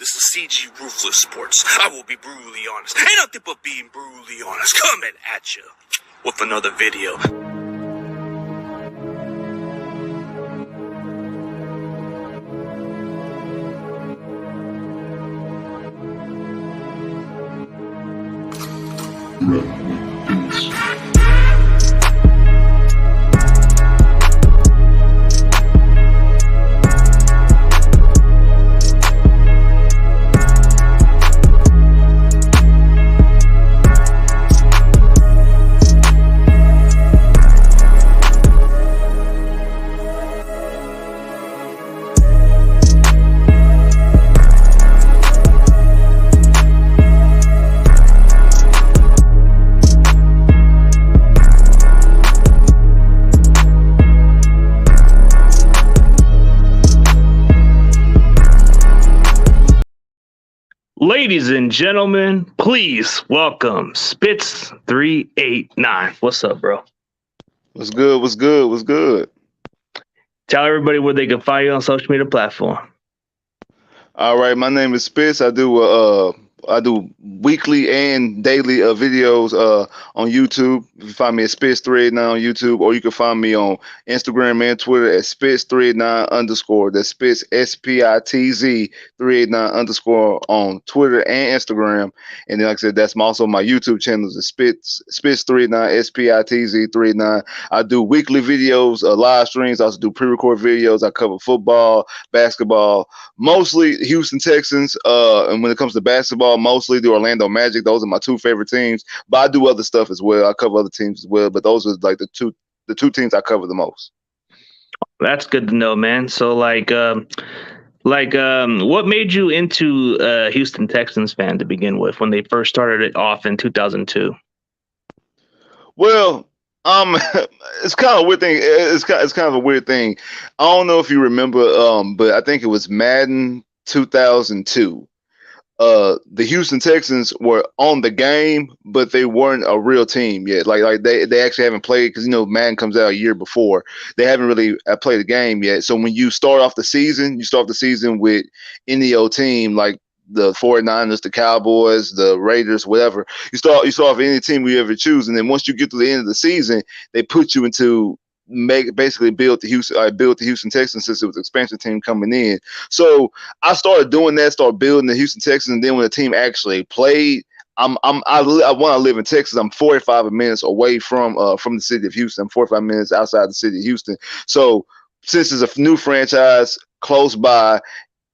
This is CG Ruthless Sports. I will be brutally honest. Ain't nothing but being brutally honest. Coming at you with another video. Ladies and gentlemen, please welcome Spitz389. What's up, bro? What's good? What's good? What's good? Tell everybody where they can find you on social media platform. All right, my name is Spitz. I do weekly and daily videos on YouTube. You can find me at Spitz389 on YouTube, or you can find me on Instagram and Twitter at Spitz389_. That's Spitz SPITZ 389 _ on Twitter and Instagram. And then, like I said, that's also my YouTube channel is Spitz389 SPITZ 389. I do weekly videos, live streams. I also do pre-record videos. I cover football, basketball, mostly Houston Texans. And when it comes to basketball, mostly the Orlando Magic. Those are my two favorite teams. But I do other stuff as well. I cover other teams as well. But those are like the two teams I cover the most. That's good to know, man. So what made you into Houston Texans fan to begin with when they first started it off in 2002? Well, it's kind of a weird thing. It's kind of a weird thing. I don't know if you remember, but I think it was Madden 2002. The Houston Texans were on the game, but they weren't a real team yet. Like they actually haven't played because Madden comes out a year before. They haven't really played a game yet. So when you start off the season, with any old team like the 49ers, the Cowboys, the Raiders, whatever. You start off any team you ever choose, and then once you get to the end of the season, they put you into basically build the Houston Texans since it was an expansion team coming in. So I started doing that, started building the Houston Texans, and then when the team actually played, I want to live in Texas. I'm 45 minutes away from the city of Houston. I'm 45 minutes outside the city of Houston. So since it's a new franchise close by,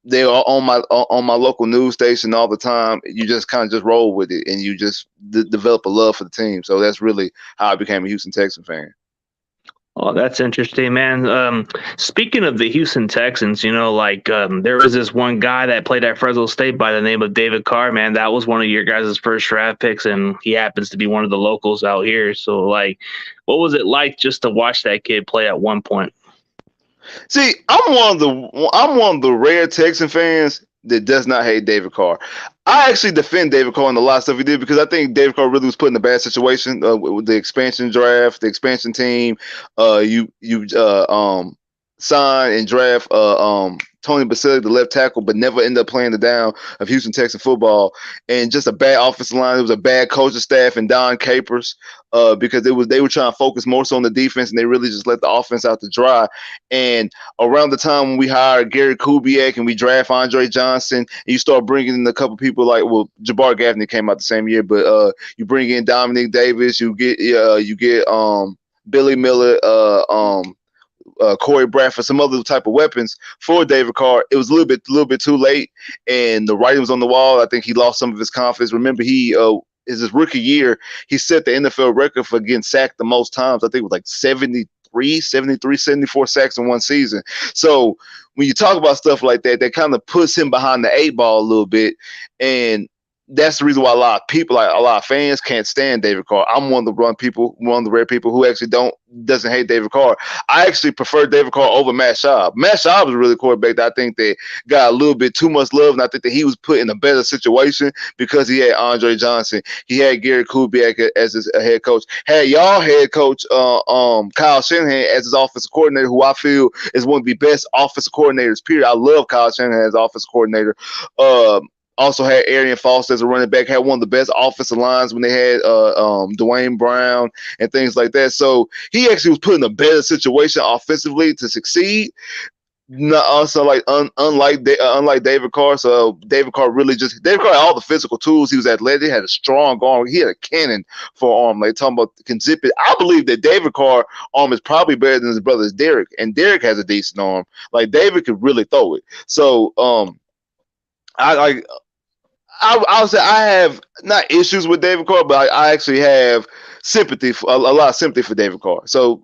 they are on my local news station all the time. You just kind of just roll with it, and you just develop a love for the team. So that's really how I became a Houston Texan fan. Oh, that's interesting, man. Speaking of the Houston Texans, there was this one guy that played at Fresno State by the name of David Carr, man. That was one of your guys' first draft picks, and he happens to be one of the locals out here. So, what was it like just to watch that kid play at one point? See, I'm one of the rare Texan fans that does not hate David Carr. I actually defend David Carr on a lot of stuff he did because I think David Carr really was put in a bad situation with the expansion draft, the expansion team. You sign and draft Tony Baselli, the left tackle, but never end up playing the down of Houston Texan football, and just a bad offensive line. It was a bad coaching staff and Don Capers because they were trying to focus more so on the defense, and they really just let the offense out to dry. And around the time when we hired Gary Kubiak and we draft Andre Johnson, and you start bringing in a couple people Jabbar Gaffney came out the same year, but you bring in Dominic Davis, you get Billy Miller, Corey Bradford, some other type of weapons for David Carr. It was a little bit too late, and the writing was on the wall. I think he lost some of his confidence. Remember, his rookie year, he set the NFL record for getting sacked the most times. I think it was 73, 74 sacks in one season. So when you talk about stuff like that, that kind of puts him behind the eight ball a little bit. And that's the reason why a lot of people, like a lot of fans, can't stand David Carr. I'm one of the rare people who actually doesn't hate David Carr. I actually prefer David Carr over Matt Schaub. Matt Schaub was a really quarterback that I think that got a little bit too much love, and I think that he was put in a better situation because he had Andre Johnson, he had Gary Kubiak as his head coach, had y'all head coach Kyle Shanahan as his offensive coordinator, who I feel is one of the best offensive coordinators. Period. I love Kyle Shanahan as offensive coordinator. Also had Arian Foster as a running back, had one of the best offensive lines when they had Dwayne Brown and things like that. So he actually was put in a better situation offensively to succeed. Not also unlike David Carr. So David Carr had all the physical tools. He was athletic, he had a strong arm, he had a cannon for arm. Like talking about can zip it. I believe that David Carr arm is probably better than his brother's Derek, and Derek has a decent arm. Like David could really throw it. So I'll say I have not issues with David Carr, but I actually have sympathy a lot of sympathy for David Carr. So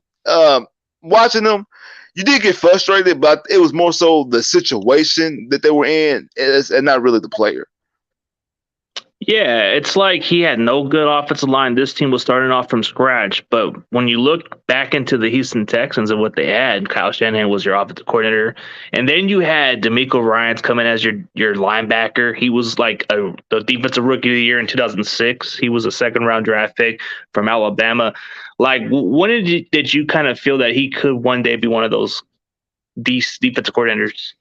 watching them, you did get frustrated, but it was more so the situation that they were in, and not really the player. Yeah, it's like he had no good offensive line. This team was starting off from scratch. But when you look back into the Houston Texans and what they had, Kyle Shanahan was your offensive coordinator. And then you had DeMeco Ryans come in as your linebacker. He was like the defensive rookie of the year in 2006. He was a second-round draft pick from Alabama. Like, when did you kind of feel that he could one day be one of those defensive coordinators?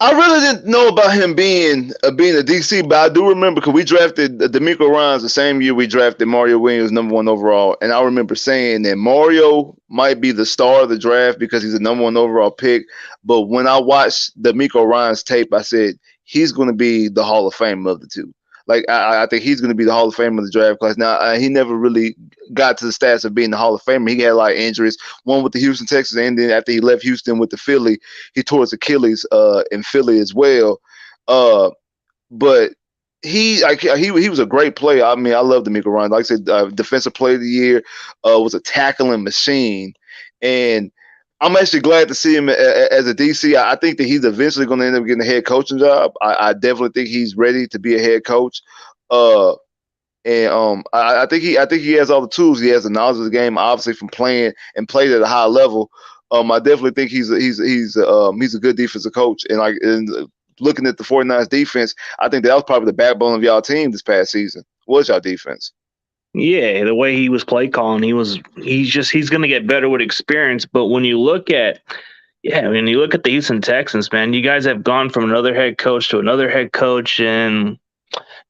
I really didn't know about him being a DC, but I do remember because we drafted DeMeco Ryans the same year we drafted Mario Williams, #1 overall, and I remember saying that Mario might be the star of the draft because he's a #1 overall pick. But when I watched DeMeco Ryans tape, I said he's going to be the Hall of Fame of the two. Like I think he's going to be the Hall of Fame of the draft class. Now he never really got to the stats of being the Hall of Famer. He had a lot of injuries. One with the Houston Texans, and then after he left Houston with the Philly, he tore his Achilles in Philly as well. But he was a great player. I mean, I love DeMeco Ryans. Like I said, defensive player of the year, was a tackling machine, and I'm actually glad to see him as a DC. I think that he's eventually going to end up getting a head coaching job. I definitely think he's ready to be a head coach. I think he has all the tools. He has the knowledge of the game, obviously from playing and played at a high level. I definitely think he's a good defensive coach. And looking at the 49ers defense, I think that was probably the backbone of y'all team this past season. Was y'all defense? Yeah, the way he was play calling, he's going to get better with experience. But when you look at the Houston Texans, man, you guys have gone from another head coach to another head coach, and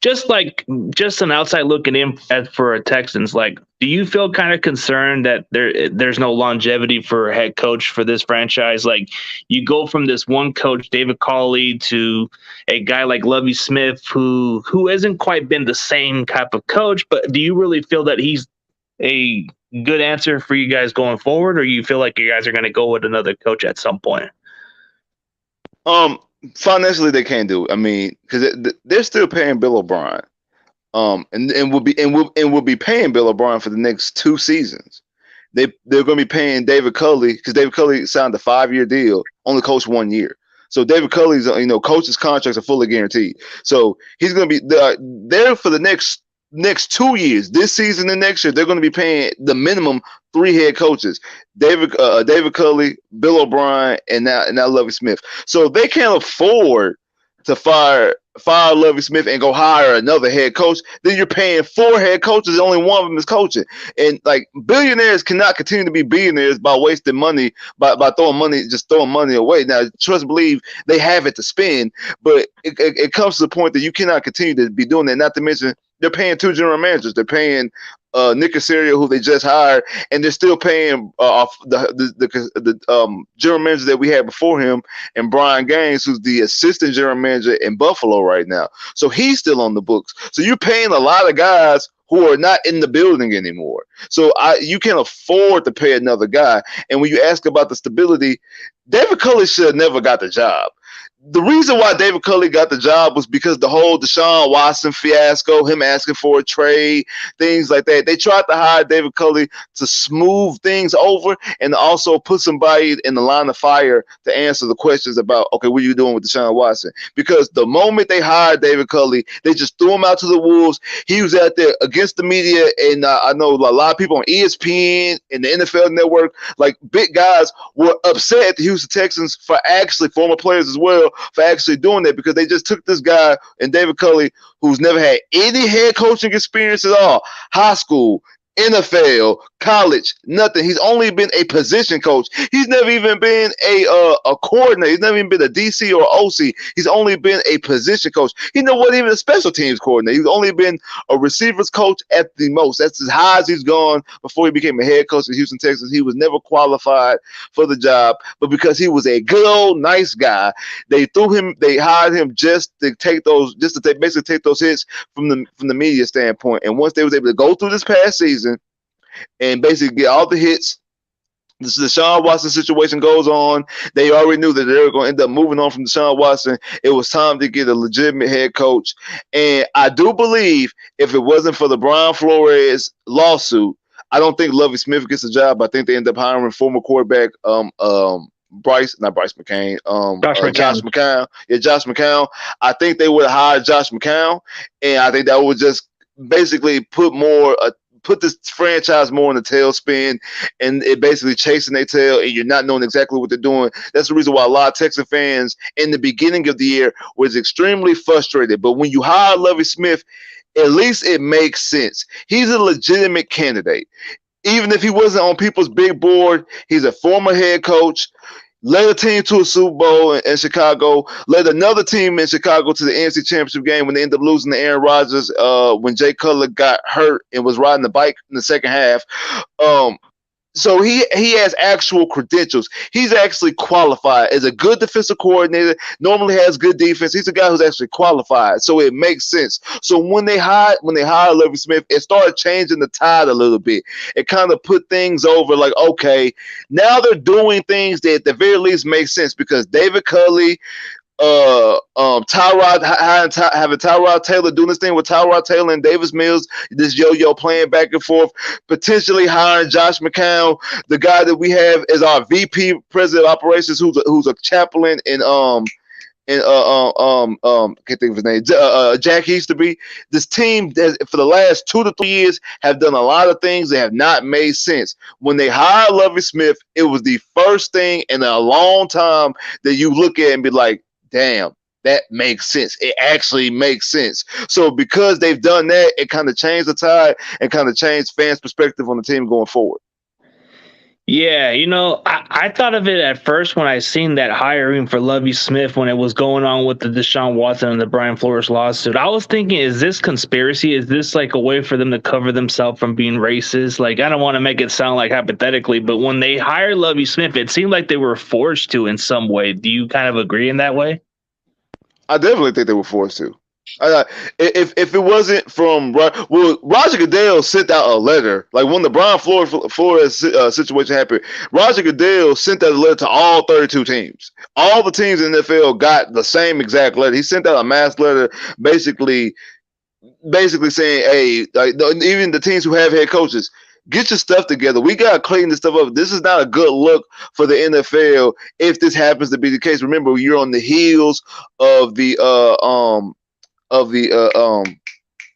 just an outside looking in for a Texans, like, do you feel kind of concerned that there's no longevity for a head coach for this franchise? Like, you go from this one coach, David Culley, to a guy like Lovie Smith, who hasn't quite been the same type of coach, but do you really feel that he's a good answer for you guys going forward, or you feel like you guys are going to go with another coach at some point? Financially, they can't do it. I mean, because they're still paying Bill O'Brien, and will be paying Bill O'Brien for the next 2 seasons. They're going to be paying David Culley because David Culley signed a 5-year deal, only coached 1 year. So David Culley's coach's contracts are fully guaranteed. So he's going to be there for the next 2 years. This season and next year, they're going to be paying the minimum 3 head coaches: David Culley, Bill O'Brien, and now Lovie Smith. So they can't afford to fire Lovie Smith and go hire another head coach. Then you're paying 4 head coaches, only one of them is coaching. And like, billionaires cannot continue to be billionaires by wasting money, by throwing money away. Now, trust and believe they have it to spend, but it comes to the point that you cannot continue to be doing that. Not to mention, they're paying 2 general managers. They're paying Nick Caserio, who they just hired, and they're still paying off the general manager that we had before him, and Brian Gaines, who's the assistant general manager in Buffalo right now. So he's still on the books. So you're paying a lot of guys who are not in the building anymore. So you can't afford to pay another guy. And when you ask about the stability, David Culley should have never got the job. The reason why David Culley got the job was because the whole Deshaun Watson fiasco, him asking for a trade, things like that. They tried to hire David Culley to smooth things over and also put somebody in the line of fire to answer the questions about, okay, what are you doing with Deshaun Watson? Because the moment they hired David Culley, they just threw him out to the wolves. He was out there against the media, and I know a lot of people on ESPN and the NFL Network, like big guys, were upset at the Houston Texans for actually, former players as well, for actually doing that, because they just took this guy and David Culley, who's never had any head coaching experience at all, high school, NFL, college, nothing. He's only been a position coach. He's never even been a coordinator. He's never even been a DC or OC. He's only been a position coach. He wasn't even a special teams coordinator. He's only been a receivers coach at the most. That's as high as he's gone before he became a head coach of Houston Texans. He was never qualified for the job, but because he was a good old nice guy, they hired him just to basically take those hits from the media standpoint. And once they was able to go through this past season and basically get all the hits, the Deshaun Watson situation goes on. They already knew that they were going to end up moving on from Deshaun Watson. It was time to get a legitimate head coach. And I do believe if it wasn't for the Brian Flores lawsuit, I don't think Lovie Smith gets a job. I think they end up hiring former quarterback Josh McCown. Yeah, Josh McCown. I think they would have hired Josh McCown, and I think that would just basically put this franchise more in a tailspin, and it basically chasing their tail, and you're not knowing exactly what they're doing. That's the reason why a lot of Texan fans in the beginning of the year was extremely frustrated. But when you hire Lovie Smith, at least it makes sense. He's a legitimate candidate. Even if he wasn't on people's big board, he's a former head coach, led a team to a Super Bowl in Chicago, led another team in Chicago to the NFC Championship game when they ended up losing to Aaron Rodgers when Jay Cutler got hurt and was riding the bike in the second half. So he has actual credentials. He's actually qualified as a good defensive coordinator, normally has good defense. He's a guy who's actually qualified, so it makes sense. So when they hired Lovie Smith, it started changing the tide a little bit. It kind of put things over like, okay, now they're doing things that at the very least make sense, because David Culley, having Tyrod Taylor doing this thing with Tyrod Taylor and Davis Mills, this yo-yo playing back and forth, potentially hiring Josh McCown, the guy that we have as our VP President of Operations, who's a chaplain in can't think of his name, Jack Easterby. This team for the last 2 to 3 years have done a lot of things that have not made sense. When they hired Lovie Smith, it was the first thing in a long time that you look at and be like, damn, that makes sense. It actually makes sense. So because they've done that, it kind of changed the tide and kind of changed fans' perspective on the team going forward. Yeah, I thought of it at first when I seen that hiring for Lovie Smith when it was going on with the Deshaun Watson and the Brian Flores lawsuit. I was thinking, is this conspiracy? Is this like a way for them to cover themselves from being racist? Like, I don't want to make it sound like hypothetically, but when they hired Lovie Smith, it seemed like they were forced to in some way. Do you kind of agree in that way? I definitely think they were forced to. If it wasn't from Roger Goodell sent out a letter, like when the Brian Flores situation happened, Roger Goodell sent out a letter to all 32 teams. All the teams in the NFL got the same exact letter. He sent out a mass letter basically saying, hey, like, even the teams who have head coaches, get your stuff together. We got to clean this stuff up. This is not a good look for the NFL if this happens to be the case. Remember, you're on the heels of the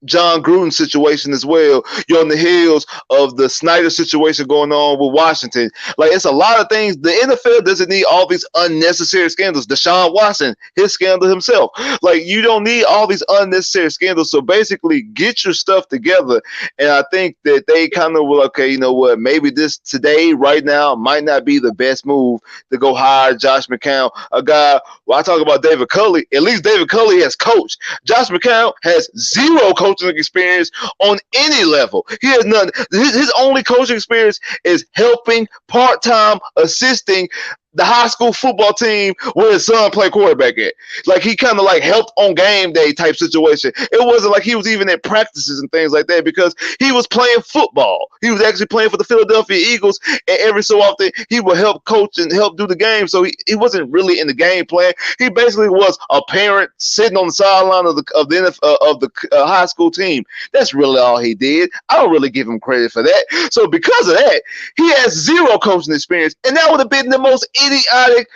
John Gruden situation as well. You're on the heels of the Snyder situation going on with Washington. Like, it's a lot of things. The NFL doesn't need all these unnecessary scandals. Deshaun Watson, his scandal himself. Like, you don't need all these unnecessary scandals. So basically, get your stuff together. And I think that they kind of will, okay, you know what, maybe this today, right now, might not be the best move to go hire Josh McCown, a guy. Well, I talk about David Culley. At least David Culley has coached. Josh McCown has zero coaching experience on any level. He has none. His only coaching experience is helping, part-time, assisting the high school football team where his son played quarterback at. Like he kind of like helped on game day type situation. It wasn't like he was even at practices and things like that because he was playing football. He was actually playing for the Philadelphia Eagles, and every so often he would help coach and help do the game. So he wasn't really in the game plan. He basically was a parent sitting on the sideline of the high school team. That's really all he did. I don't really give him credit for that. So because of that, he has zero coaching experience, and that would have been the most idiotic,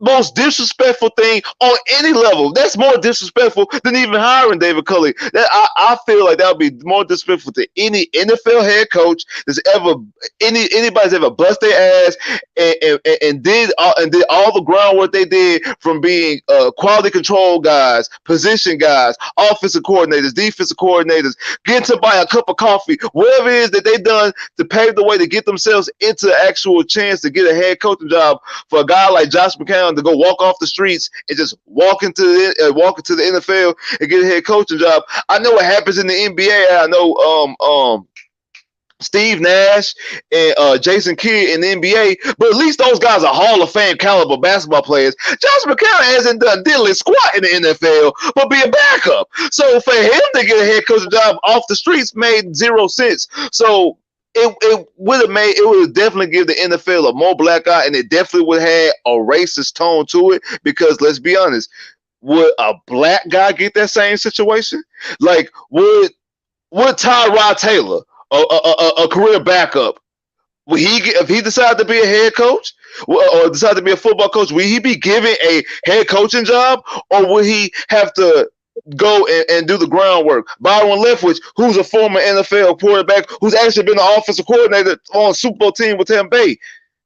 most disrespectful thing on any level. That's more disrespectful than even hiring David Culley. I feel like that would be more disrespectful to any NFL head coach that's ever anybody's ever bust their ass and did all the groundwork they did from being quality control guys, position guys, offensive coordinators, defensive coordinators, getting to buy a cup of coffee, whatever it is that they've done to pave the way to get themselves into actual chance to get a head coaching job. For a guy like Josh McCown to go walk off the streets and just walk into the NFL and get a head coaching job. I know what happens in the NBA. I know Steve Nash and Jason Kidd in the NBA, but at least those guys are Hall of Fame caliber basketball players. Josh McCown hasn't done diddly squat in the NFL, but be a backup. So for him to get a head coaching job off the streets made zero sense. So it would definitely give the NFL a more black eye, and it definitely would have a racist tone to it. Because let's be honest, would a black guy get that same situation? Like would Tyrod Taylor, a career backup, would he if he decided to be a head coach or decided to be a football coach? Would he be given a head coaching job, or would he have to go and do the groundwork? Byron Leftwich, who's a former NFL quarterback, who's actually been the offensive coordinator on a Super Bowl team with Tampa Bay,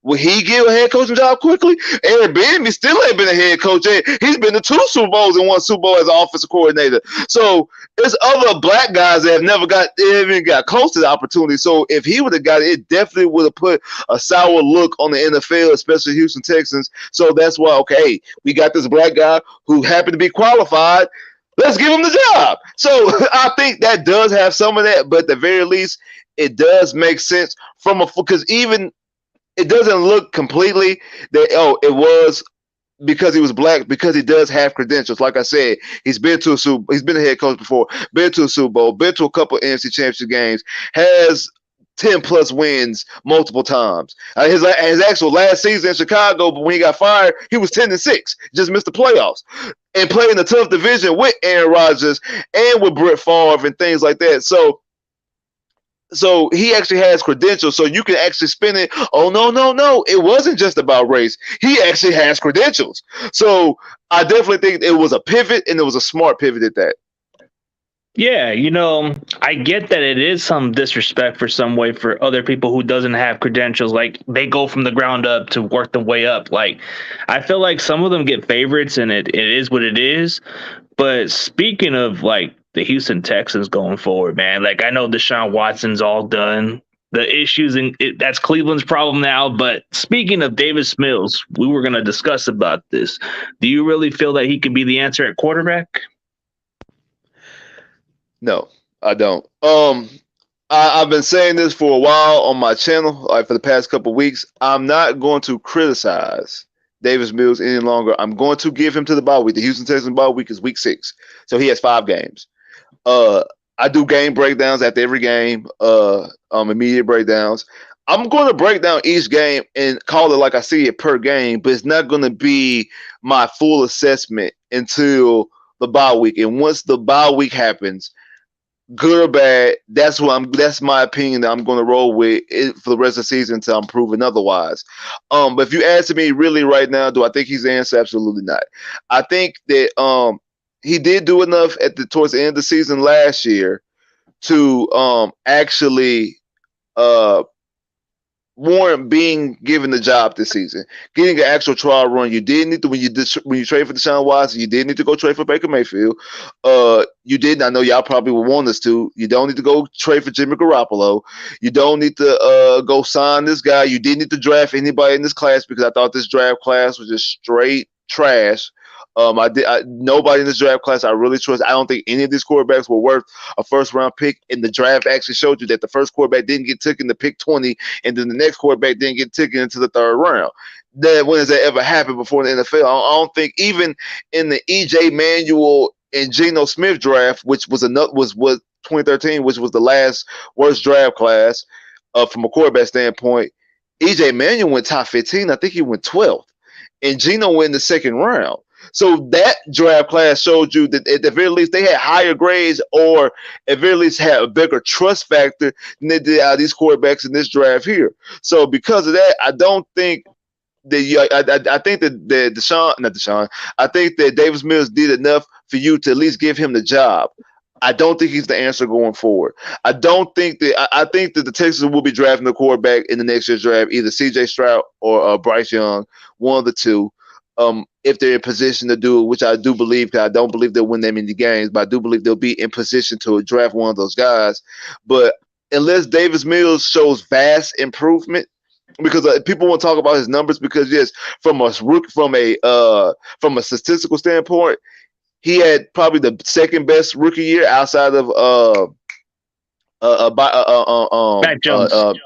will he get a head coaching job quickly? Eric Bieniemy still ain't been a head coach yet. He's been to 2 Super Bowls and 1 Super Bowl as an offensive coordinator. So there's other black guys that have never even got close to the opportunity. So if he would have got it, it definitely would have put a sour look on the NFL, especially Houston Texans. So that's why, okay, we got this black guy who happened to be qualified. Let's give him the job. So I think that does have some of that, but at the very least, it does make sense because even it doesn't look completely that it was because he was black, because he does have credentials. Like I said, he's been a head coach before, been to a Super Bowl, been to a couple of NFC Championship games, has 10 plus wins multiple times. His actual last season in Chicago, but when he got fired, he was 10-6, just missed the playoffs, and played in a tough division with Aaron Rodgers and with Brett Favre and things like that. So he actually has credentials, so you can actually spin it. Oh, no. It wasn't just about race. He actually has credentials. So I definitely think it was a pivot, and it was a smart pivot at that. Yeah, I get that it is some disrespect for some way for other people who doesn't have credentials. Like, they go from the ground up to work the way up. Like, I feel like some of them get favorites, and it is what it is. But speaking of, like, the Houston Texans going forward, man, like, I know Deshaun Watson's all done. The issues, that's Cleveland's problem now. But speaking of Davis Mills, we were going to discuss about this. Do you really feel that he could be the answer at quarterback? No, I don't. I've been saying this for a while on my channel, like for the past couple of weeks. I'm not going to criticize Davis Mills any longer. I'm going to give him to the bye week. The Houston Texans bye week is week 6, so he has 5 games. I do game breakdowns after every game, immediate breakdowns. I'm going to break down each game and call it like I see it per game, but it's not going to be my full assessment until the bye week. And once the bye week happens, good or bad, that's my opinion that I'm going to roll with it for the rest of the season until I'm proven otherwise. But if you ask me really right now, do I think he's the answer? Absolutely not. I think that he did do enough towards the end of the season last year to actually warrant being given the job this season, getting an actual trial run. You did need to when you trade for Deshaun Watson, you did need to go trade for Baker Mayfield. You didn't. I know y'all probably would want us to. You don't need to go trade for Jimmy Garoppolo. You don't need to go sign this guy. You didn't need to draft anybody in this class because I thought this draft class was just straight trash. Nobody in this draft class I really trust. I don't think any of these quarterbacks were worth a first round pick. And the draft actually showed you that the first quarterback didn't get taken to pick 20, and then the next quarterback didn't get taken into the third round. When has that ever happened before in the NFL? I don't think even in the EJ Manuel and Geno Smith draft, which was 2013, which was the last worst draft class from a quarterback standpoint. EJ Manuel went top 15. I think he went 12th, and Geno went in the second round. So that draft class showed you that at the very least they had higher grades, or at very least had a bigger trust factor than they did out of these quarterbacks in this draft here. So because of that, I don't think that I think that I think that Davis Mills did enough for you to at least give him the job. I don't think he's the answer going forward. I think that the Texans will be drafting a quarterback in the next year's draft, either C.J. Stroud or Bryce Young, one of the two. If they're in position to do it, which I do believe, because I don't believe they'll win that many games, but I do believe they'll be in position to draft one of those guys. But unless Davis Mills shows vast improvement, because people want to talk about his numbers, because yes, from a statistical standpoint, he had probably the second best rookie year outside of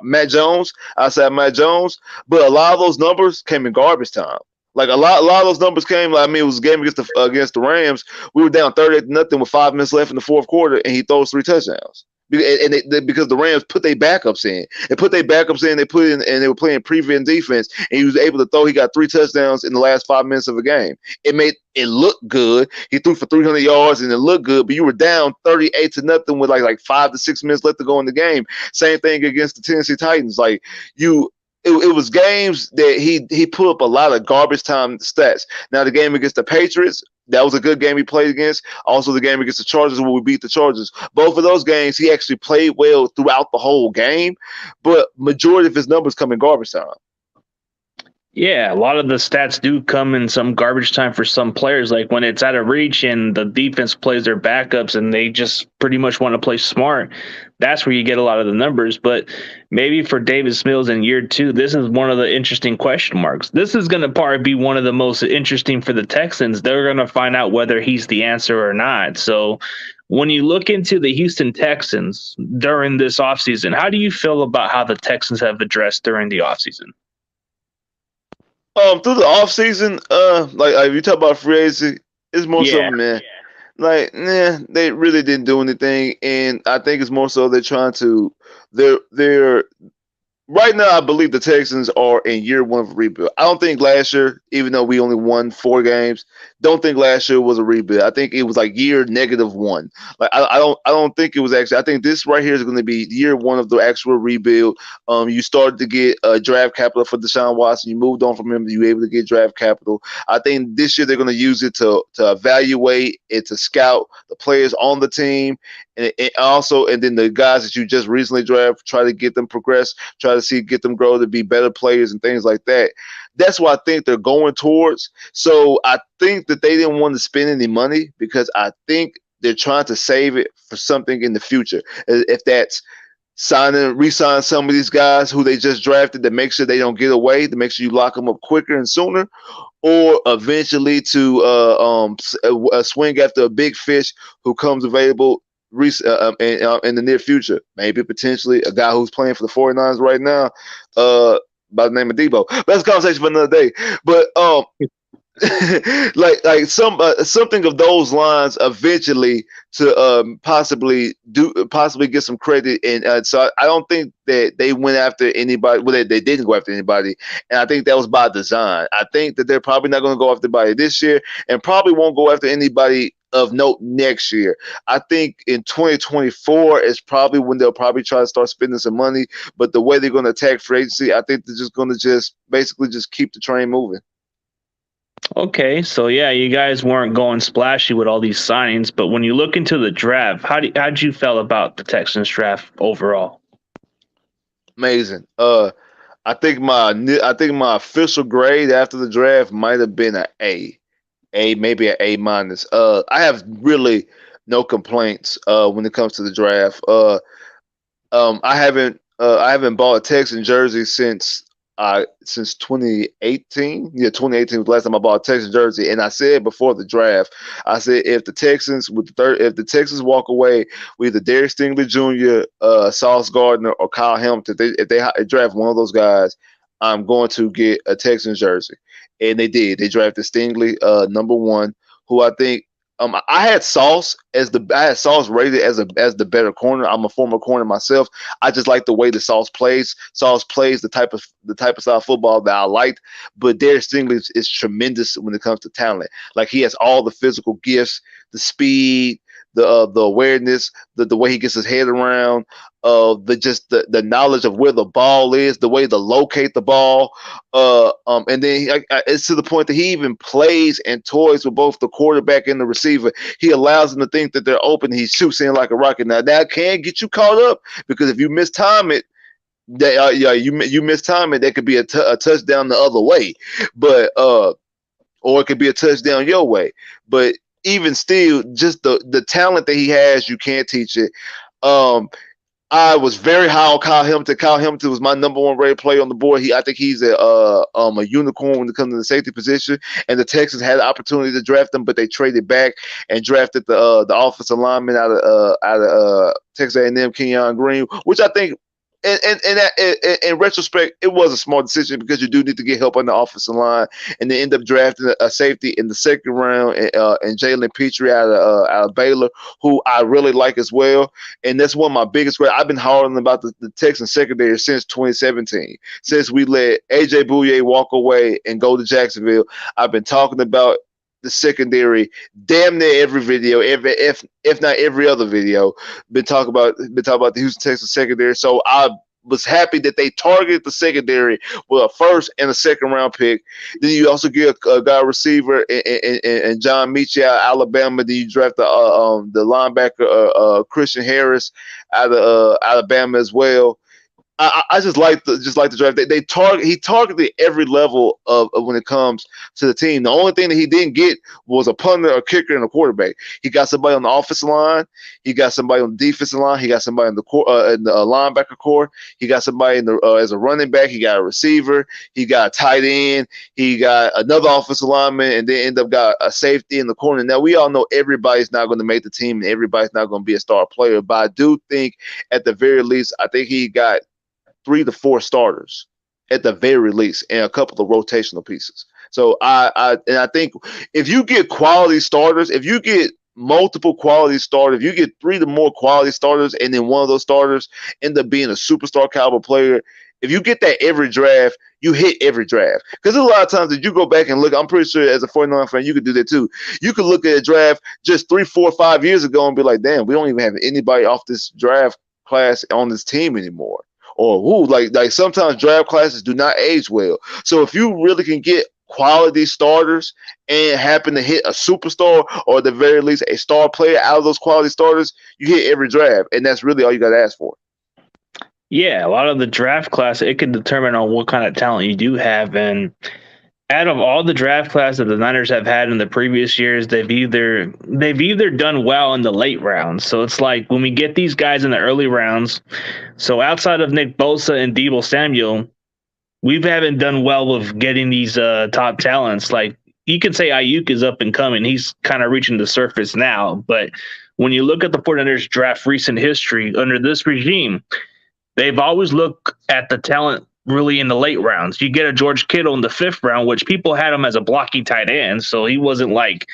Matt Jones, outside Matt Jones. But a lot of those numbers came in garbage time. Like a lot of those numbers came. It was a game against the Rams. We were down 38-0 with 5 minutes left in the fourth quarter, and he throws 3 touchdowns. Because the Rams put their backups in. They put their backups in. They put in, and they were playing prevent defense. And he was able to throw. He got 3 touchdowns in the last 5 minutes of a game. It made it look good. He threw for 300 yards, and it looked good. But you were down 38-0 with like 5 to 6 minutes left to go in the game. Same thing against the Tennessee Titans. It was games that he put up a lot of garbage time stats. Now the game against the Patriots, that was a good game he played against. Also the game against the Chargers when we beat the Chargers. Both of those games he actually played well throughout the whole game, but majority of his numbers come in garbage time. Yeah, a lot of the stats do come in some garbage time for some players, like when it's out of reach and the defense plays their backups and they just pretty much want to play smart. That's where you get a lot of the numbers. But maybe for Davis Mills in year 2, this is one of the interesting question marks. This is going to probably be one of the most interesting for the Texans. They're going to find out whether he's the answer or not. So when you look into the Houston Texans during this offseason, how do you feel about how the Texans have addressed during the offseason? Through the offseason, like you talk about free agency, it's more so, man. Yeah. They really didn't do anything, and I think it's more so they're trying to. They're right now. I believe the Texans are in year 1 of a rebuild. I don't think last year, even though we only won 4 games, don't think last year was a rebuild. I think it was like year -1. Like I don't think it was actually. I think this right here is going to be year 1 of the actual rebuild. You started to get draft capital for Deshaun Watson. You moved on from him. You were able to get draft capital. I think this year they're going to use it to evaluate and to scout the players on the team, and then the guys that you just recently drafted, try to get them progress, try to get them grow to be better players and things like that. That's what I think they're going towards. So I think that they didn't want to spend any money because I think they're trying to save it for something in the future. If that's re-sign some of these guys who they just drafted to make sure they don't get away, to make sure you lock them up quicker and sooner, or eventually to swing after a big fish who comes available in the near future. Maybe potentially a guy who's playing for the 49ers right now, by the name of Debo. But that's a conversation for another day. But something of those lines eventually to possibly get some credit. And so I don't think that they went after anybody. Well, they didn't go after anybody, and I think that was by design. I think that they're probably not going to go after anybody this year, and probably won't go after anybody of note next year. I think in 2024 is probably when they'll probably try to start spending some money. But the way they're going to attack free agency, I think they're just going to basically keep the train moving. Okay, so yeah, you guys weren't going splashy with all these signings, but when you look into the draft, how'd you feel about the Texans draft overall? Amazing. I think my official grade after the draft might have been an A. Maybe an A-. I have really no complaints when it comes to the draft. I haven't bought a Texan jersey since since 2018. Yeah, 2018 was the last time I bought a Texans jersey. And I said before the draft, I said if the Texans if the Texans walk away with either Derek Stingley Jr., Sauce Gardner, or Kyle Hamilton, if they draft one of those guys, I'm going to get a Texans jersey. And they did. They drafted Stingley, number one, who I think. I had Sauce rated as the better corner. I'm a former corner myself. I just like the way the Sauce plays. Sauce plays the type of style of football that I liked. But Derek Stingley is tremendous when it comes to talent. Like, he has all the physical gifts, the speed, the awareness, the way he gets his head around, the knowledge of where the ball is, the way to locate the ball, and then it's to the point that he even plays and toys with both the quarterback and the receiver. He allows them to think that they're open. He shoots in like a rocket. Now that can get you caught up, because if you mistime it, you mistime it, that could be a touchdown the other way, but or it could be a touchdown your way. But even still, just the talent that he has, you can't teach it. I was very high on Kyle Hamilton. Kyle Hamilton was my number one rated player on the board. I think he's a unicorn when it comes to the safety position. And the Texans had the opportunity to draft him, but they traded back and drafted the offensive lineman out of Texas A&M, Kenyon Green, which I think, in retrospect, it was a smart decision, because you do need to get help on the offensive line, and they end up drafting a safety in the second round, and Jalen Petrie out of Baylor, who I really like as well. And that's one of my biggest. I've been hollering about the Texans secondary since 2017, since we let AJ Bouye walk away and go to Jacksonville. I've been talking about the secondary damn near every video, if not every other video. Been talking about the Houston Texans secondary. So I was happy that they targeted the secondary with a first and a second round pick. Then you also get a guy receiver and John Metchie out of Alabama. Then you draft the linebacker Christian Harris out of Alabama as well. I just like the draft. He targeted every level of when it comes to the team. The only thing that he didn't get was a punter, a kicker, and a quarterback. He got somebody on the offensive line. He got somebody on the defensive line. He got somebody in the linebacker core. He got somebody as a running back. He got a receiver. He got a tight end. He got another offensive lineman, and then end up got a safety in the corner. Now, we all know everybody's not going to make the team, and everybody's not going to be a star player. But I do think, at the very least, I think he got 3 to 4 starters at the very least, and a couple of rotational pieces. So I think if you get quality starters, if you get multiple quality starters, if you get 3 to more quality starters, and then one of those starters end up being a superstar caliber player, if you get that every draft, you hit every draft. Because a lot of times that you go back and look, I'm pretty sure as a 49 fan, you could do that too. You could look at a draft just 3, 4, 5 years ago and be like, damn, we don't even have anybody off this draft class on this team anymore. Or like sometimes draft classes do not age well. So if you really can get quality starters and happen to hit a superstar, or at the very least a star player out of those quality starters, you hit every draft, and that's really all you got to ask for. Yeah, a lot of the draft class, it can determine on what kind of talent you do have. And out of all the draft classes that the Niners have had in the previous years, they've either done well in the late rounds. So it's like when we get these guys in the early rounds, so outside of Nick Bosa and Deebo Samuel, we haven't done well with getting these top talents. Like, you could say Ayuk is up and coming. He's kind of reaching the surface now. But when you look at the 49ers draft recent history under this regime, they've always looked at the talent really in the late rounds. You get a George Kittle in the 5th round, which people had him as a blocky tight end. So he wasn't like,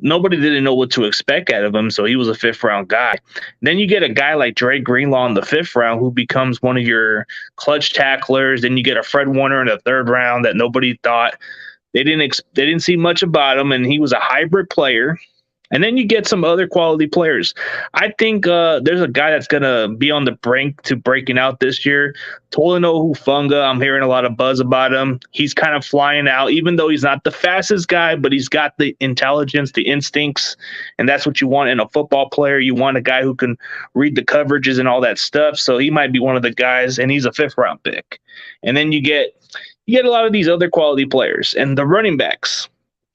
nobody didn't know what to expect out of him. So he was a 5th round guy. Then you get a guy like Dre Greenlaw in the 5th round, who becomes one of your clutch tacklers. Then you get a Fred Warner in the 3rd round that nobody thought, they didn't see much about him. And he was a hybrid player. And then you get some other quality players. I think there's a guy that's going to be on the brink to breaking out this year. Tolano Hufanga, I'm hearing a lot of buzz about him. He's kind of flying out, even though he's not the fastest guy, but he's got the intelligence, the instincts, and that's what you want in a football player. You want a guy who can read the coverages and all that stuff. So he might be one of the guys, and he's a 5th round pick. And then you get a lot of these other quality players. And the running backs,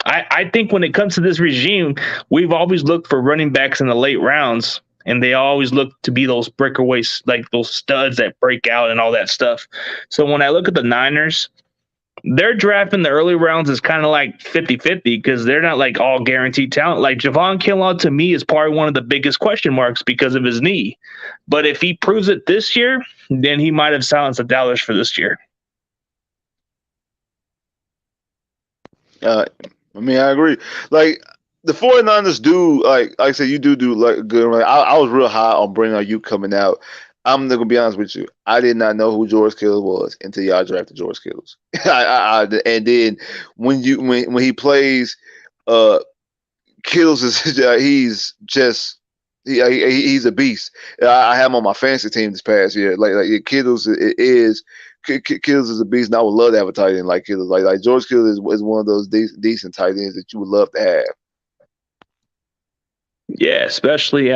I think when it comes to this regime, we've always looked for running backs in the late rounds, and they always look to be those breakaways, like those studs that break out and all that stuff. So when I look at the Niners, their draft in the early rounds is kind of like 50-50 because they're not like all guaranteed talent. Like Javon Kinlaw to me is probably one of the biggest question marks because of his knee. But if he proves it this year, then he might have silenced the doubters for this year. I agree. Like the 49ers do, like I said, you do like good. Right? I was real high on Brandon Ayuk coming out. I'm gonna be honest with you. I did not know who George Kittle was until y'all drafted George Kittle. And then when he plays, Kittle's is he's just he's a beast. I have him on my fantasy team this past year. Like Kittle's is a beast, and I would love to have a tight end like Kittle. Like George Kittle is one of those decent tight ends that you would love to have. Yeah, especially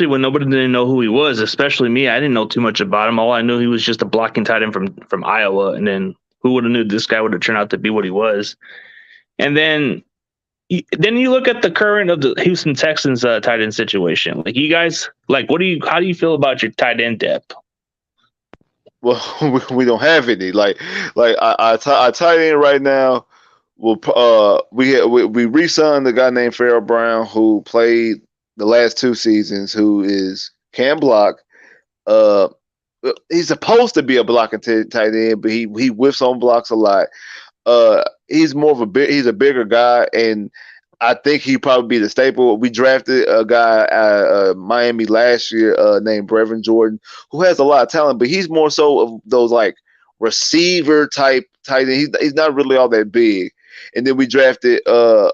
when nobody didn't know who he was. Especially me, I didn't know too much about him. All I knew he was just a blocking tight end from Iowa, and then who would have knew this guy would have turned out to be what he was. And then you look at the current of the Houston Texans tight end situation. Like you guys, like how do you feel about your tight end depth? Well, we don't have any. Like our tight end right now. We re-signed the guy named Farrell Brown who played the last 2 seasons. Who can block. He's supposed to be a blocking tight end, but he whiffs on blocks a lot. He's he's a bigger guy, and I think he'd probably be the staple. We drafted a guy at Miami last year named Brevin Jordan, who has a lot of talent, but he's more so of those like receiver type tight end. He's not really all that big. And then we drafted a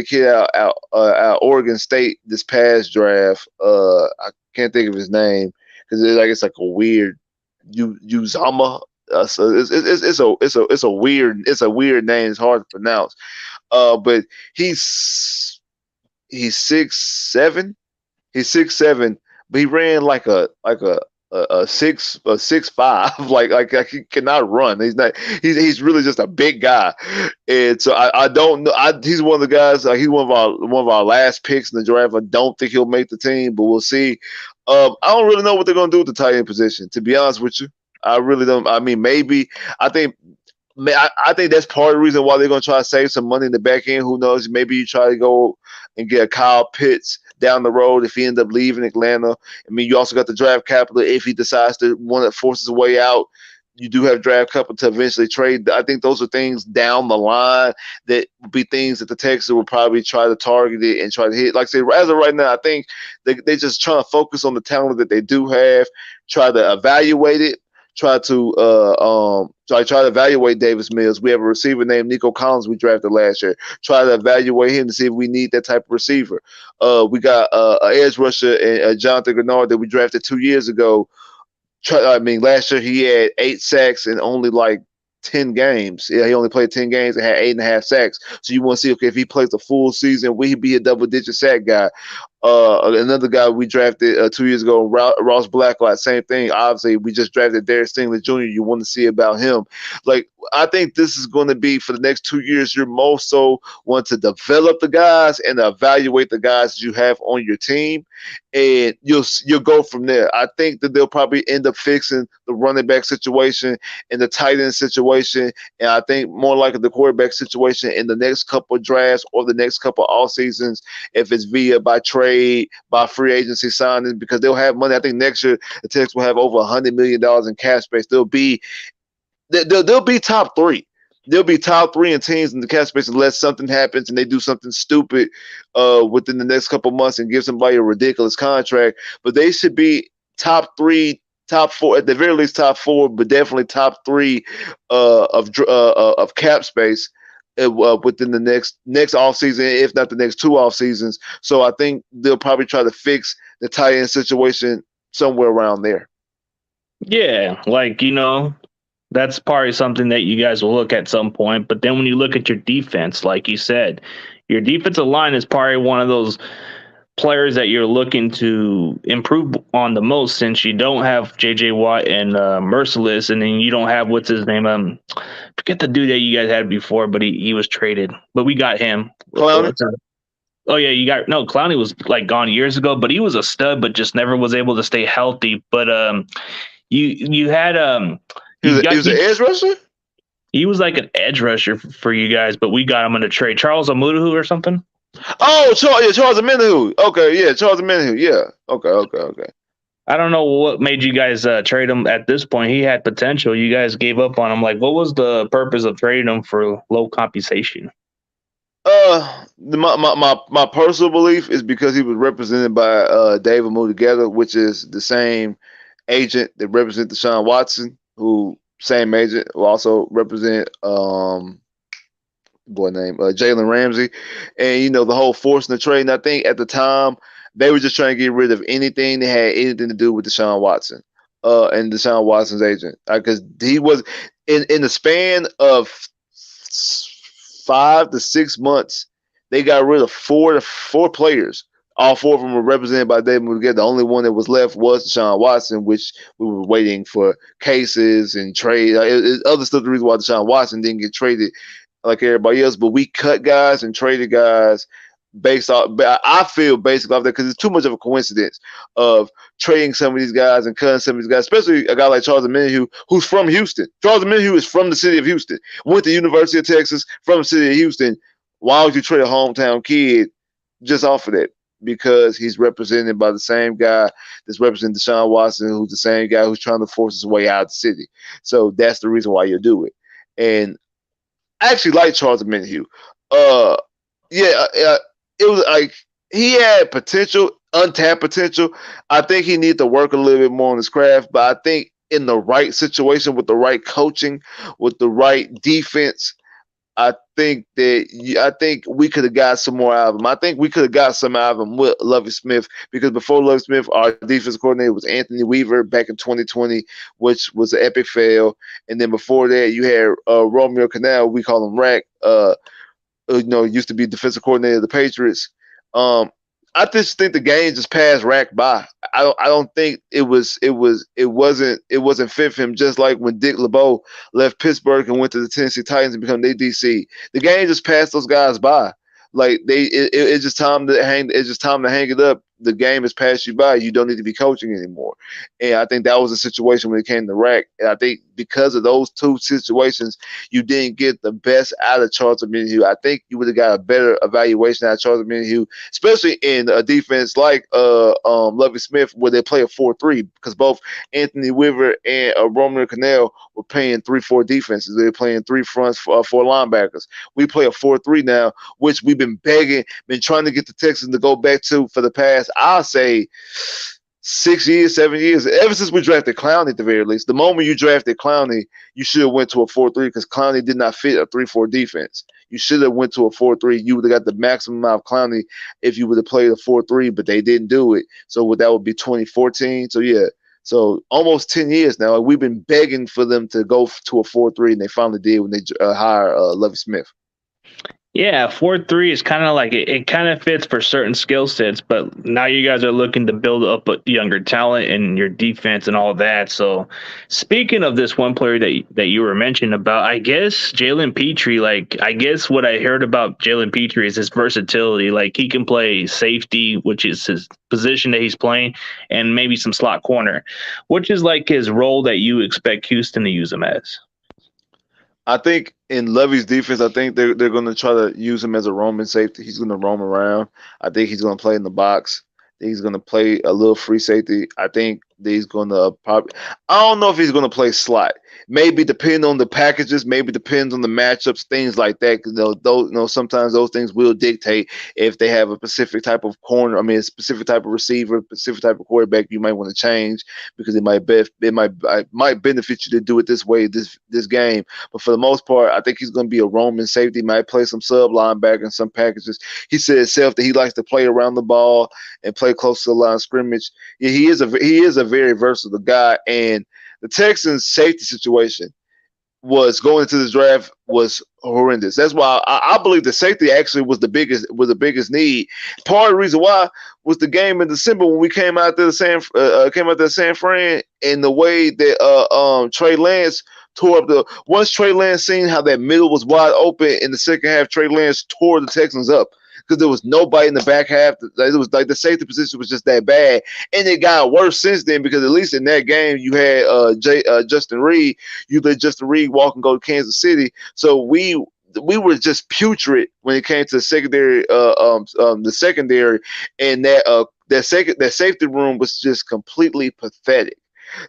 kid out Oregon State this past draft. I can't think of his name because it's like a weird Uzama. So it's a weird name. It's hard to pronounce. But he's 6'7". He's 6'7", but he ran like a 6'5". Like he cannot run. He's really just a big guy. And so I don't know. He's one of the guys. He's one of our last picks in the draft. I don't think he'll make the team, but we'll see. I don't really know what they're gonna do with the tight end position. To be honest with you, I really don't. I mean, maybe I think that's part of the reason why they're going to try to save some money in the back end. Who knows? Maybe you try to go and get a Kyle Pitts down the road if he ends up leaving Atlanta. I mean, you also got the draft capital if he decides to want to force his way out. You do have draft capital to eventually trade. I think those are things down the line that would be things that the Texans will probably try to target it and try to hit. Like I say, as of right now, I think they just trying to focus on the talent that they do have, try to evaluate it. Try to evaluate Davis Mills. We have a receiver named Nico Collins we drafted last year. Try to evaluate him to see if we need that type of receiver. We got an edge rusher and Jonathan Grenard that we drafted 2 years ago. Last year he had 8 sacks and only like 10 games. Yeah, he only played 10 games and had 8.5 sacks. So you want to see, okay, if he plays the full season, will he be a double-digit sack guy? Another guy we drafted 2 years ago, Ross Blacklock, same thing. Obviously, we just drafted Derek Stingley Jr. You want to see about him. Like, I think this is going to be for the next 2 years. You're more so want to develop the guys and evaluate the guys you have on your team, and you'll go from there. I think that they'll probably end up fixing the running back situation and the tight end situation, and I think more likely the quarterback situation in the next couple of drafts or the next couple of off seasons, if it's by trade, by free agency signing, because they'll have money. I think next year the Texans will have over $100 million in cap space. They'll be top 3. They'll be top 3 in teams in the cap space unless something happens and they do something stupid within the next couple months and give somebody a ridiculous contract. But they should be top 3, top 4, at the very least top 4, but definitely top 3 of cap space within the next off season, if not the next 2 off seasons. So I think they'll probably try to fix the tight end situation somewhere around there. Yeah, that's probably something that you guys will look at some point. But then when you look at your defense, like you said, your defensive line is probably one of those players that you're looking to improve on the most, since you don't have J.J. Watt and Merciless, and then you don't have, what's his name? Forget the dude that you guys had before, but he was traded. But we got him. Clowney? Oh yeah, Clowney was like gone years ago, but he was a stud, but just never was able to stay healthy. But you had He you was, he got was an edge rusher? he was like an edge rusher for you guys, but we got him in a trade. Charles Amudahu or something. Oh, Charles Amenahu. Okay, yeah, Charles Amenahu. Yeah. Okay. I don't know what made you guys trade him at this point. He had potential. You guys gave up on him. Like, what was the purpose of trading him for low compensation? My personal belief is because he was represented by David Mudugeta, which is the same agent that represents Deshaun Watson, who same agent will also represent Jalen Ramsey, and the whole forcing the trade. And I think at the time they were just trying to get rid of anything that had anything to do with Deshaun Watson, and Deshaun Watson's agent, because he was in the span of 5 to 6 months, they got rid of four players. All four of them were represented by David Mudugeta. The only one that was left was Deshaun Watson, which we were waiting for cases and trade. Other stuff, the reason why Deshaun Watson didn't get traded like everybody else, but we cut guys and traded guys based off. I feel basically off that because it's too much of a coincidence of trading some of these guys and cutting some of these guys, especially a guy like Charles Amenahu, who's from Houston. Charles Amenahu is from the city of Houston, went to University of Texas, from the city of Houston. Why would you trade a hometown kid just off of that? Because he's represented by the same guy that's representing Deshaun Watson, who's the same guy who's trying to force his way out of the city. So that's the reason why you do it. And I actually like Charles Amenahu. It was like he had potential, untapped potential. I think he needs to work a little bit more on his craft, but I think in the right situation, with the right coaching, with the right defense, I think we could have got some more out of him. I think we could have got some out of him with Lovie Smith, because before Lovie Smith, our defensive coordinator was Anthony Weaver back in 2020, which was an epic fail. And then before that, you had Romeo Canal, we call him Rack, used to be defensive coordinator of the Patriots. I just think the game just passed Rack by. I don't think it wasn't fit for him. Just like when Dick LeBeau left Pittsburgh and went to the Tennessee Titans and become their DC, the game just passed those guys by. Like it's just time to hang. It's just time to hang it up. The game has passed you by. You don't need to be coaching anymore. And I think that was a situation when it came to Rack. And I think because of those two situations, you didn't get the best out of Charles Amenahu. I think you would have got a better evaluation out of Charles Amenahu, especially in a defense like Lovie Smith, where they play a 4-3, because both Anthony Weaver and Romeo Canal were playing 3-4 defenses. They're playing three fronts for 4 linebackers. We play a 4-3 now, which we've been trying to get the Texans to go back to for the past, I'll say, 6 years, 7 years, ever since we drafted Clowney at the very least. The moment you drafted Clowney, you should have went to a 4-3, because Clowney did not fit a 3-4 defense. You should have went to a 4-3. You would have got the maximum amount of Clowney if you would have played a 4-3, but they didn't do it. So that would be 2014. So yeah. So almost 10 years now. We've been begging for them to go to a 4-3, and they finally did when they hired Lovie Smith. Yeah, 4-3 is kind of like it kind of fits for certain skill sets, but now you guys are looking to build up a younger talent and your defense and all that. So speaking of this one player that you were mentioning about, I guess Jalen Petrie, I guess what I heard about Jalen Petrie is his versatility. Like, he can play safety, which is his position that he's playing, and maybe some slot corner, which is like his role that you expect Houston to use him as. I think in Lovey's defense, I think they're going to try to use him as a roaming safety. He's going to roam around. I think he's going to play in the box. He's going to play a little free safety. I think that he's going to probably – I don't know if he's going to play slot. Maybe depending on the packages, maybe depends on the matchups, things like that. Because sometimes those things will dictate if they have a specific type of corner. I mean, a specific type of receiver, specific type of quarterback you might want to change, because it might benefit you to do it this way this game. But for the most part, I think he's going to be a roaming safety. Might play some sub linebacker in some packages. He said himself that he likes to play around the ball and play close to the line of scrimmage. Yeah, he is a very versatile guy. And the Texans' safety situation was going into this draft was horrendous. That's why I believe the safety actually was the biggest need. Part of the reason why was the game in December when we came out there to San Fran, and the way that Trey Lance tore up once Trey Lance seen how that middle was wide open in the second half, Trey Lance tore the Texans up. because there was nobody in the back half. It was like the safety position was just that bad, and it got worse since then because at least in that game you had Justin Reed. You let Justin Reed walk and go to Kansas City, so we were just putrid when it came to the secondary, and that safety room was just completely pathetic.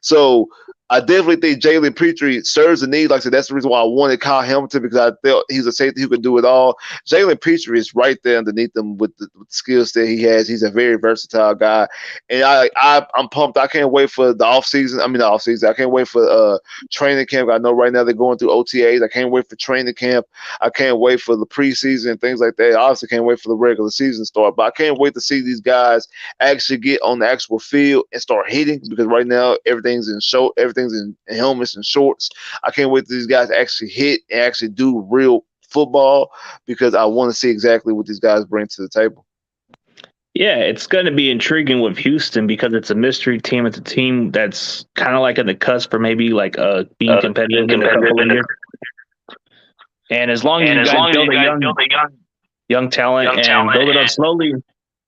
So I definitely think Jalen Petrie serves the need. Like I said, that's the reason why I wanted Kyle Hamilton, because I felt he's a safety who could do it all. Jalen Petrie is right there underneath him with the skills that he has. He's a very versatile guy, and I'm pumped. I can't wait for the offseason. I mean, the offseason. I can't wait for training camp. I know right now they're going through OTAs. I can't wait for training camp. I can't wait for the preseason and things like that. I also can't wait for the regular season start. But I can't wait to see these guys actually get on the actual field and start hitting, because right now everything's in helmets and shorts. I can't wait for these guys to actually hit and actually do real football, because I want to see exactly what these guys bring to the table. Yeah, it's going to be intriguing with Houston because it's a mystery team. It's a team that's kind of like at the cusp for maybe like being competitive in a couple of years. And as long as you guys build a young talent and build it up slowly,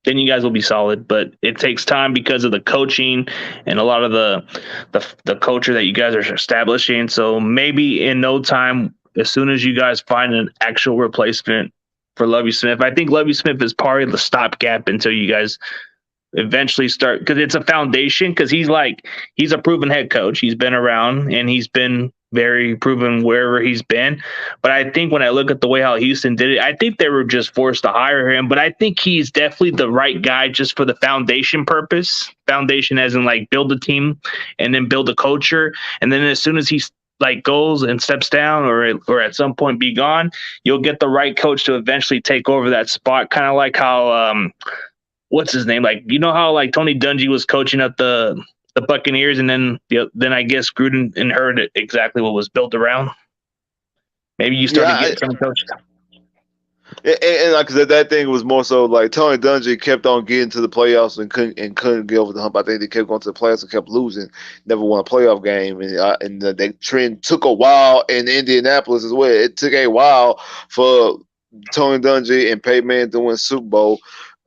then you guys will be solid. But it takes time because of the coaching and a lot of the culture that you guys are establishing. So maybe in no time, as soon as you guys find an actual replacement for Lovie Smith, I think Lovie Smith is part of the stopgap until you guys eventually start, because it's a foundation, because he's a proven head coach. He's been around and he's been very proven wherever he's been. But I think when I look at the way how Houston did it, I think they were just forced to hire him. But I think he's definitely the right guy just for the foundation purpose. Foundation as in like build a team and then build a culture. And then as soon as he's like goes and steps down or at some point be gone, you'll get the right coach to eventually take over that spot. Kind of like how what's his name? Like, you know how like Tony Dungy was coaching at the Buccaneers, and then I guess Gruden inherited exactly what was built around. Maybe you started to get some coaches. And like I said, that thing was more so like Tony Dungy kept on getting to the playoffs and couldn't get over the hump. I think they kept going to the playoffs and kept losing, never won a playoff game, and the trend took a while in Indianapolis as well. It took a while for Tony Dungy and Peyton Manning to win Super Bowl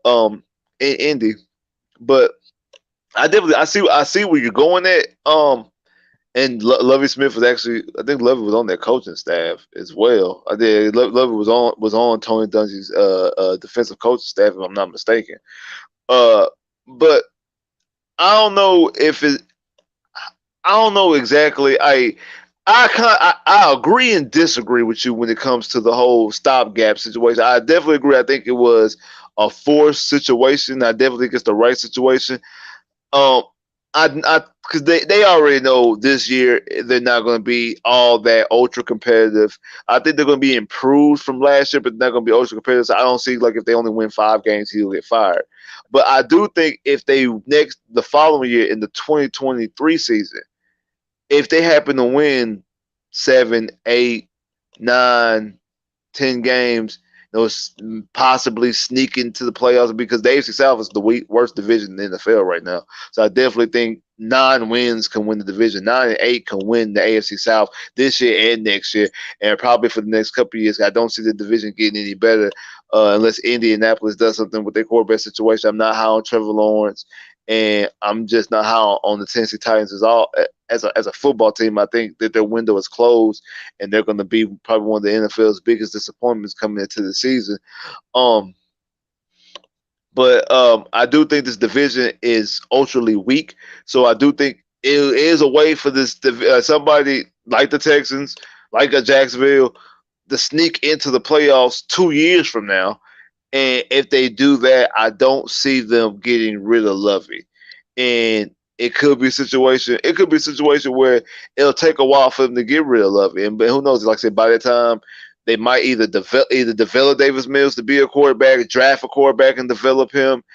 in Indy, but I see where you're going at. And Lovie Smith was actually, I think Lovie was on that coaching staff as well. I did. Lovie was on Tony Dungy's defensive coaching staff, if I'm not mistaken. But I don't know exactly. I agree and disagree with you when it comes to the whole stopgap situation. I definitely agree. I think it was a forced situation. I definitely think it's the right situation. Because they already know this year they're not going to be all that ultra competitive. I think they're going to be improved from last year, but they're not going to be ultra competitive. So I don't see like if they only win 5 games, he'll get fired. But I do think if they the following year in the 2023 season, if they happen to win 7, 8, 9, 10 games, possibly sneak into the playoffs, because the AFC South is the worst division in the NFL right now. So I definitely think 9 wins can win the division. 9 and 8 can win the AFC South this year and next year, and probably for the next couple of years. I don't see the division getting any better unless Indianapolis does something with their quarterback situation. I'm not high on Trevor Lawrence, and I'm just not high on the Tennessee Titans as a football team. I think that their window is closed, and they're going to be probably one of the NFL's biggest disappointments coming into the season. But I do think this division is ultra weak. So I do think it is a way for this somebody like the Texans, like Jacksonville, to sneak into the playoffs 2 years from now. And if they do that, I don't see them getting rid of Lovie. And it could be a situation. It could be a situation where it'll take a while for them to get rid of Lovie. And but who knows? Like I said, by that time, they might either develop Davis Mills to be a quarterback, draft a quarterback, and develop him.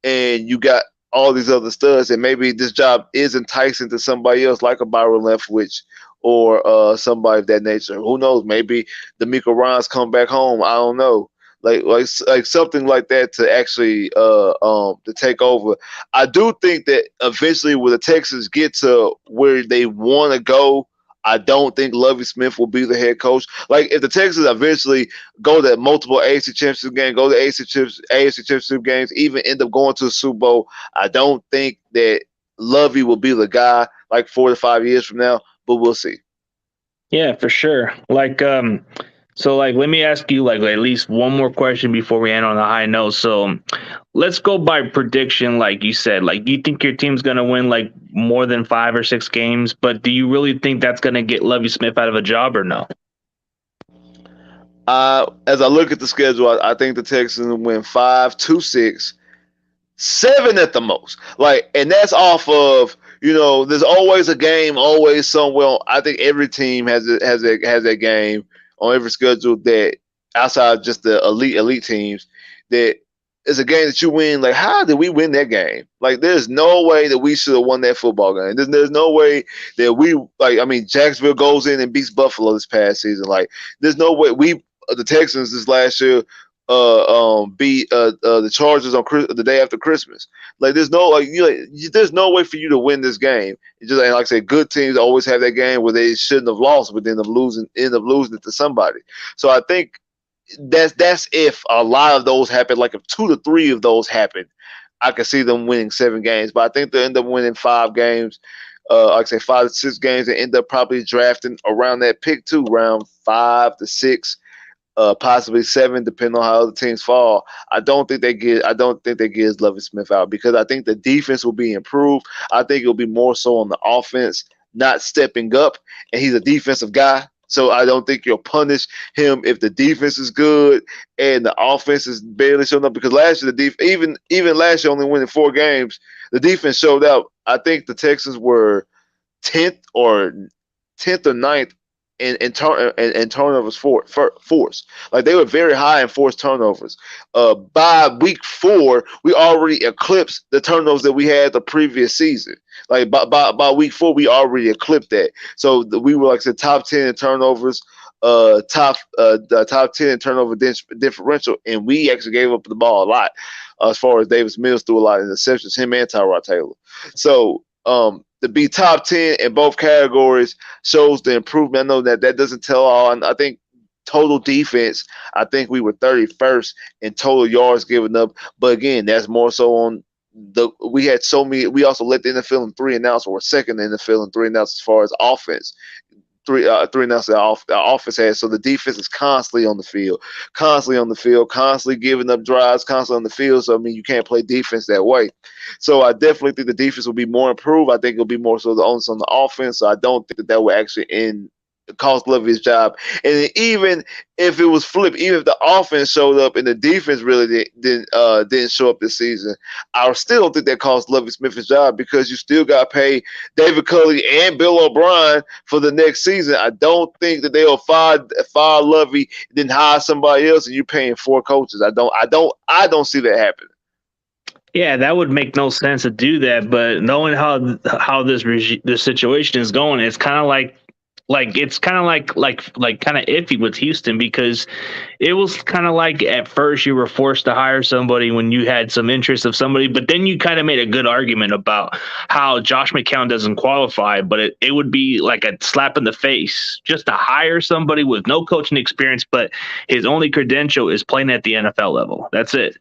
And you got all these other studs, and maybe this job is enticing to somebody else, like a Byron Leftwich or somebody of that nature. Who knows? Maybe D'Amico Ryans come back home. I don't know. Like something like that to actually to take over. I do think that eventually when the Texans get to where they want to go, I don't think Lovie Smith will be the head coach. Like, if the Texans eventually go to multiple AFC Championship games, go to AFC Championship games, even end up going to the Super Bowl, I don't think that Lovie will be the guy like 4 to 5 years from now, but we'll see. Yeah, for sure. So let me ask you at least one more question before we end on a high note. So let's go by prediction, like you said. Like, do you think your team's gonna win like more than 5 or 6 games? But do you really think that's gonna get Lovie Smith out of a job or no? As I look at the schedule, I think the Texans will win 5 to 6, 7 at the most. Like, and that's off of, there's always a game, always somewhere. I think every team has a game on every schedule that, outside just the elite teams, that is a game that you win. Like, how did we win that game? Like, there's no way that we should have won that football game. There's no way that Jacksonville goes in and beats Buffalo this past season. Like, there's no way the Texans this last year beat the Chargers on the day after Christmas. Like, there's no there's no way for you to win this game. It's just like I said, good teams always have that game where they shouldn't have lost, but end up losing it to somebody. So I think that's if a lot of those happen. Like, if 2 to 3 of those happen, I could see them winning 7 games. But I think they'll end up winning 5 games. Like I say, 5 to 6 games, and end up probably drafting around that pick too, round 5 to 6. Possibly 7, depending on how other teams fall. I don't think they get Lovie Smith out, because I think the defense will be improved. I think it'll be more so on the offense not stepping up, and he's a defensive guy. So I don't think you'll punish him if the defense is good and the offense is barely showing up. Because last year, even last year, only winning 4 games, the defense showed out. I think the Texans were 10th or 9th in turnovers force. Like, they were very high in forced turnovers. By week 4, we already eclipsed the turnovers that we had the previous season. Like, by week 4, we already eclipsed that. So we were, like I said, top 10 in turnovers, top 10 in turnover differential, and we actually gave up the ball a lot. As far as Davis Mills threw a lot of interceptions, him and Tyrod Taylor. So to be top 10 in both categories shows the improvement. I know that doesn't tell all. And I think total defense, I think we were 31st in total yards given up. But again, that's more so on we had so many. We also led the NFL in 3 and outs, or second in the NFL in 3 and outs as far as offense. 3 and outs the offense has. So the defense is constantly on the field, constantly giving up drives, constantly on the field. So, I mean, you can't play defense that way. So I definitely think the defense will be more improved. I think it'll be more so the onus on the offense. So I don't think that will actually cost Lovie's job. And even if it was flipped, even if the offense showed up and the defense really didn't show up this season, I still don't think that cost Lovie Smith his job, because you still got to pay David Culley and Bill O'Brien for the next season. I don't think that they'll fire Lovie, then hire somebody else, and you're paying 4 coaches. I don't see that happening. Yeah, that would make no sense to do that. But knowing how this situation is going, it's kind of like kind of iffy with Houston, because it was kind of like at first you were forced to hire somebody when you had some interest of somebody, but then you kind of made a good argument about how Josh McCown doesn't qualify, but it would be like a slap in the face just to hire somebody with no coaching experience, but his only credential is playing at the NFL level. That's it.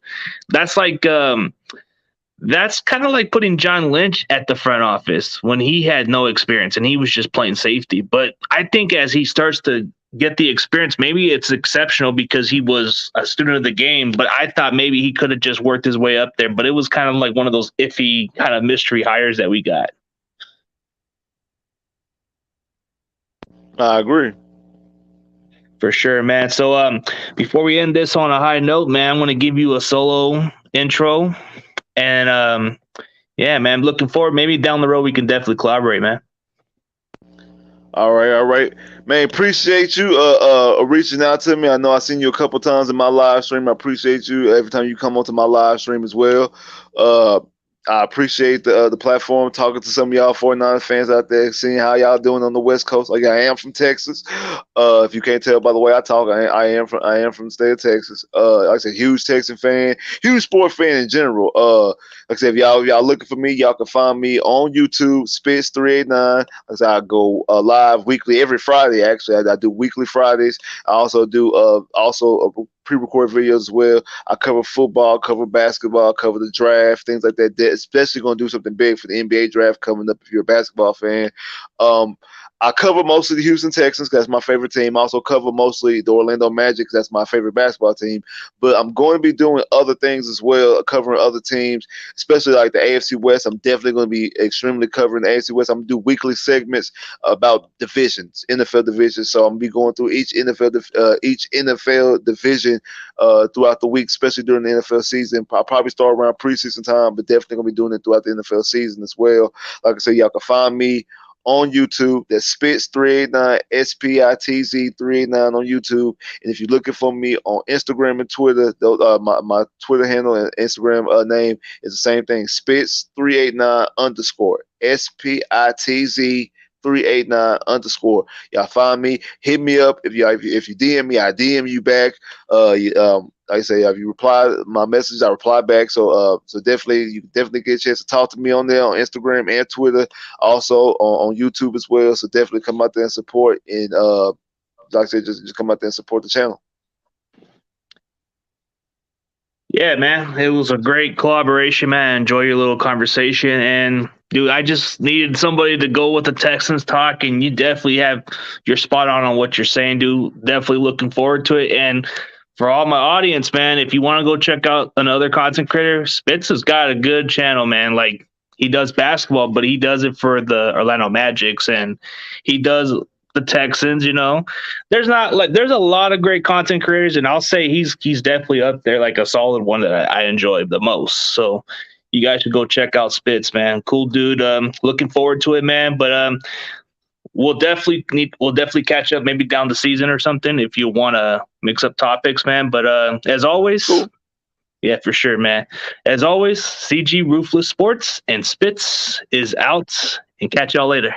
That's kind of like putting John Lynch at the front office when he had no experience and he was just playing safety. But I think as he starts to get the experience, maybe it's exceptional because he was a student of the game, but I thought maybe he could have just worked his way up there. But it was kind of like one of those iffy kind of mystery hires that we got. I agree. For sure, man. So before we end this on a high note, man, I'm going to give you a solo intro. And yeah, man, looking forward. Maybe down the road we can definitely collaborate, man. All right, man. Appreciate you reaching out to me. I know I've seen you a couple times in my live stream. I appreciate you every time you come onto my live stream as well. I appreciate the platform, talking to some of y'all 49 fans out there, seeing how y'all doing on the West Coast. Like, I am from Texas. If you can't tell by the way I talk, I am from the state of Texas. Like I said, huge Texan fan, huge sport fan in general. Like I said, if y'all looking for me, y'all can find me on YouTube, Spitz389. Like I said, I go live weekly every Friday. Actually, I do weekly Fridays. I also do pre-recorded videos as well. I cover football, cover basketball, cover the draft, things like that. Especially going to do something big for the NBA draft coming up if you're a basketball fan. I cover mostly the Houston Texans because that's my favorite team. I also cover mostly the Orlando Magic because that's my favorite basketball team. But I'm going to be doing other things as well, covering other teams, especially like the AFC West. I'm definitely going to be extremely covering the AFC West. I'm going to do weekly segments about divisions, NFL divisions. So I'm going to be going through each NFL division throughout the week, especially during the NFL season. I'll probably start around preseason time, but definitely going to be doing it throughout the NFL season as well. Like I said, y'all can find me on YouTube. That's Spitz389, SPITZ389 on YouTube. And if you're looking for me on Instagram and Twitter, my Twitter handle and Instagram name is the same thing, Spitz389 underscore SPITZ 389 underscore. Y'all find me, hit me up. If you DM me, I DM you back. Like I say, if you reply my message, I reply back. So definitely, you definitely get a chance to talk to me on there on Instagram and Twitter, also on YouTube as well. So definitely come out there and support. And like I said, just come out there and support the channel. Yeah, man, it was a great collaboration, man. Enjoy your little conversation. And dude, I just needed somebody to go with the Texans talk, and you definitely have your spot on what you're saying, dude. Definitely looking forward to it. And for all my audience, man, if you want to go check out another content creator, Spitz has got a good channel, man. Like, he does basketball, but he does it for the Orlando Magics, and he does the Texans. There's a lot of great content creators, and I'll say he's definitely up there, like a solid one that I enjoy the most. So you guys should go check out Spitz, man. Cool dude. Looking forward to it, man. But we'll definitely catch up maybe down the season or something if you want to mix up topics, man. But as always, cool. Yeah, for sure, man. As always, CG Ruthless Sports and Spitz is out, and catch y'all later.